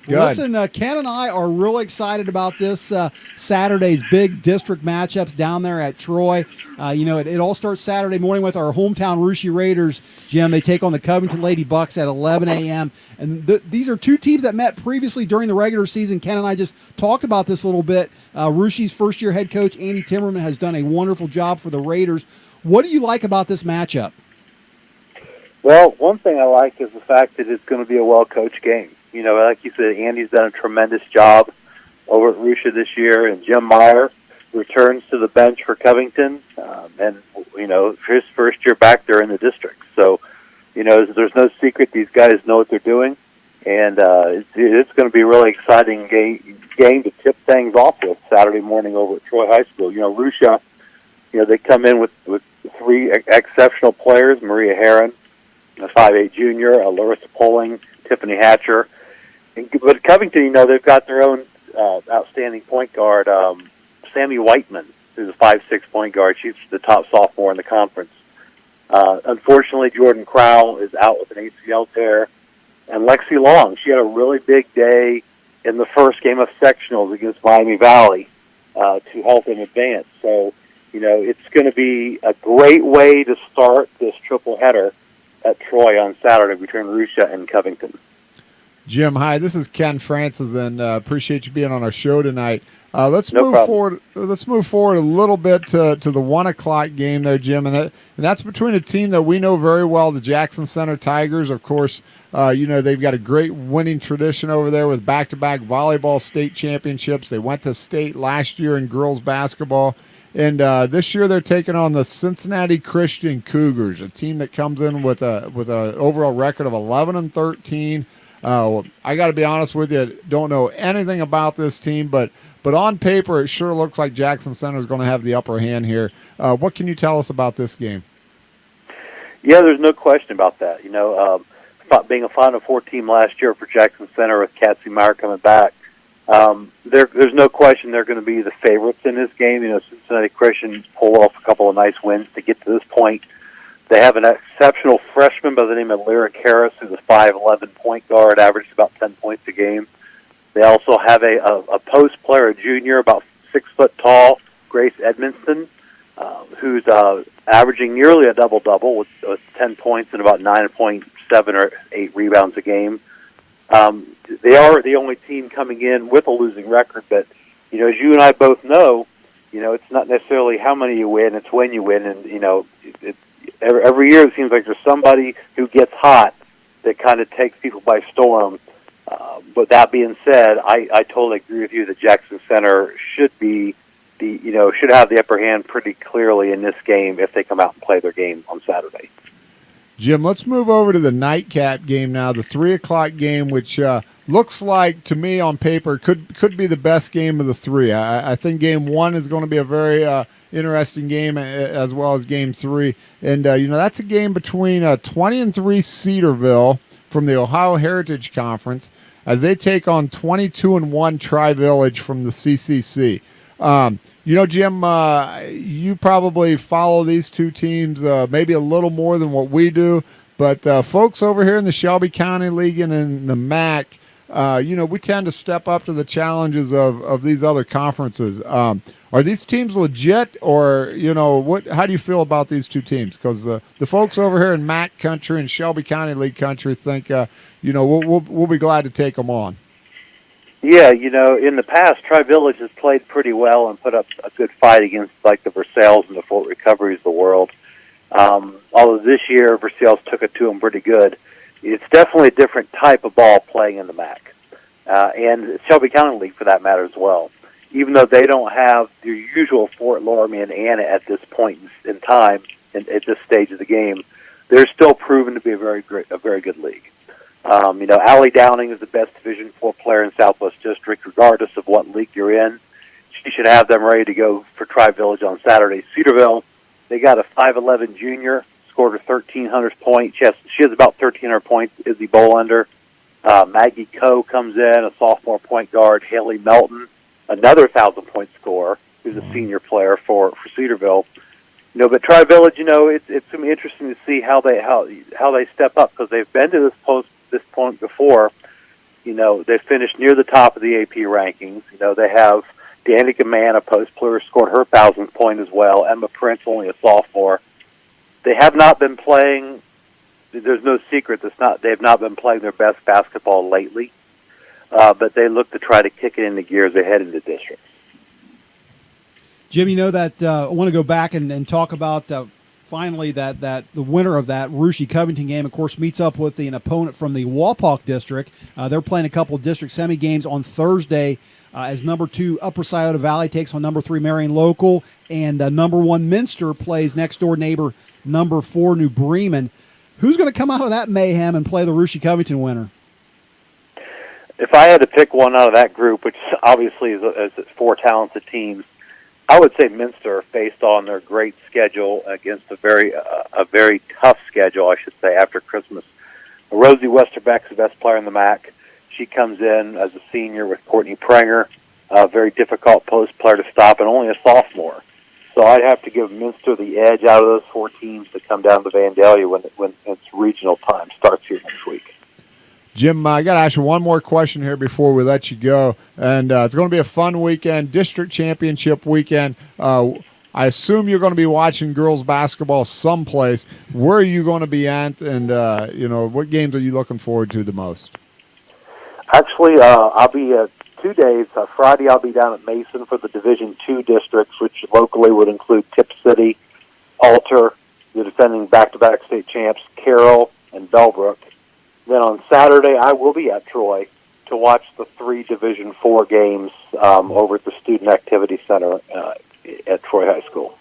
Good. Listen, Ken and I are really excited about this Saturday's big district matchups down there at Troy. It all starts Saturday morning with our hometown Russia Raiders, Jim. They take on the Covington Lady Bucks at 11 a.m. And these are two teams that met previously during the regular season. Ken and I just talked about this a little bit. Russia's first-year head coach, Andy Timmerman, has done a wonderful job for the Raiders. What do you like about this matchup? Well, one thing I like is the fact that it's going to be a well-coached game. Like you said, Andy's done a tremendous job over at Russia this year, and Jim Meyer returns to the bench for Covington, and his first year back there in the district. So, there's no secret these guys know what they're doing, and it's going to be a really exciting game to tip things off with Saturday morning over at Troy High School. Russia, they come in with three exceptional players: Maria Heron, a 5'8" junior, Larissa Poling, Tiffany Hatcher. But Covington, they've got their own outstanding point guard, Sammy Whiteman, who's a 5'6" point guard. She's the top sophomore in the conference. Unfortunately, Jordan Crowell is out with an ACL tear. And Lexi Long, she had a really big day in the first game of sectionals against Miami Valley to help them advance. So, it's going to be a great way to start this triple header at Troy on Saturday between Russia and Covington. Jim, hi. This is Ken Francis, and appreciate you being on our show tonight. Let's No move problem. forward. Let's move forward a little bit to the 1:00 game there, Jim, and that's between a team that we know very well, the Jackson Center Tigers. Of course, they've got a great winning tradition over there with back-to-back volleyball state championships. They went to state last year in girls basketball. And this year they're taking on the Cincinnati Christian Cougars, a team that comes in with a overall record of 11-13. I got to be honest with you, don't know anything about this team, but on paper it sure looks like Jackson Center is going to have the upper hand here. What can you tell us about this game? Yeah, there's no question about that. Being a Final Four team last year for Jackson Center with Cassie Meyer coming back, there's no question they're going to be the favorites in this game. Cincinnati Christian pulled off a couple of nice wins to get to this point. They have an exceptional freshman by the name of Lyric Harris, who's a 5'11" point guard, averaged about 10 points a game. They also have a post player, a junior, about 6 foot tall, Grace Edmondson, who's averaging nearly a double-double with 10 points and about 9.7 or 8 rebounds a game. They are the only team coming in with a losing record, but, as you and I both know, it's not necessarily how many you win, it's when you win, and, every year it seems like there's somebody who gets hot that kind of takes people by storm. But that being said, I totally agree with you that Jackson Center should have the upper hand pretty clearly in this game if they come out and play their game on Saturday. Jim, let's move over to the nightcap game now, the 3:00 game, which looks like, to me on paper, could be the best game of the three. I think game one is going to be a very interesting game, as well as game three. And, that's a game between 20-3 Cedarville from the Ohio Heritage Conference as they take on 22-1 Tri-Village from the CCC. Jim, you probably follow these two teams maybe a little more than what we do, but folks over here in the Shelby County League and in the MAC, we tend to step up to the challenges of these other conferences. Are these teams legit, or how do you feel about these two teams? Because the folks over here in MAC country and Shelby County League country think we'll be glad to take them on. Yeah, in the past, Tri-Village has played pretty well and put up a good fight against, like, the Versailles and the Fort Recoveries of the world. Although this year, Versailles took it to them pretty good. It's definitely a different type of ball playing in the MAC. And Shelby County League, for that matter, as well. Even though they don't have your usual Fort Loramie and Anna at this point in time, at this stage of the game, they're still proven to be a very good league. Allie Downing is the best Division IV player in Southwest District, regardless of what league you're in. She should have them ready to go for Tri-Village on Saturday. Cedarville, they got a 5'11" junior, scored her 1,300th point. She has about 1,300 points. Izzy Bolander. Maggie Coe comes in, a sophomore point guard. Haley Melton, another 1,000-point scorer, who's a senior player for Cedarville. But Tri-Village, it's going to be interesting to see how they step up, because they've been to this point before. You know, they finished near the top of the AP rankings. You know, they have Danica Mann, a post player, scored her 1,000th point as well. Emma Prince, only a sophomore. They have not been playing. There's no secret. They have not been playing their best basketball lately. But they look to try to kick it into gear as they head into district. Jim, you know that I want to go back and talk about finally that the winner of that Russia Covington game, of course, meets up with an opponent from the Wapak district. They're playing a couple district semi games on Thursday as number 2 Upper Scioto Valley takes on number 3 Marion Local, and number 1 Minster plays next door neighbor number 4 New Bremen. Who's going to come out of that mayhem and play the Russia Covington winner? If I had to pick one out of that group, which obviously is 4 talented teams, I would say Minster, based on their great schedule against a very tough schedule, I should say, after Christmas. Rosie Westerbeck's the best player in the MAC. She comes in as a senior with Courtney Prenger, a very difficult post player to stop, and only a sophomore. So I'd have to give Minster the edge out of those 4 teams to come down to Vandalia when its regional time starts here next week. Jim, I got to ask you one more question here before we let you go. And it's going to be a fun weekend, district championship weekend. I assume you're going to be watching girls basketball someplace. Where are you going to be at? And, what games are you looking forward to the most? Actually, I'll be 2 days. Friday, I'll be down at Mason for the Division II districts, which locally would include Tip City, Alter, the defending back-to-back state champs, Carroll, and Bellbrook. Then on Saturday, I will be at Troy to watch the 3 Division IV games over at the Student Activity Center at Troy High School.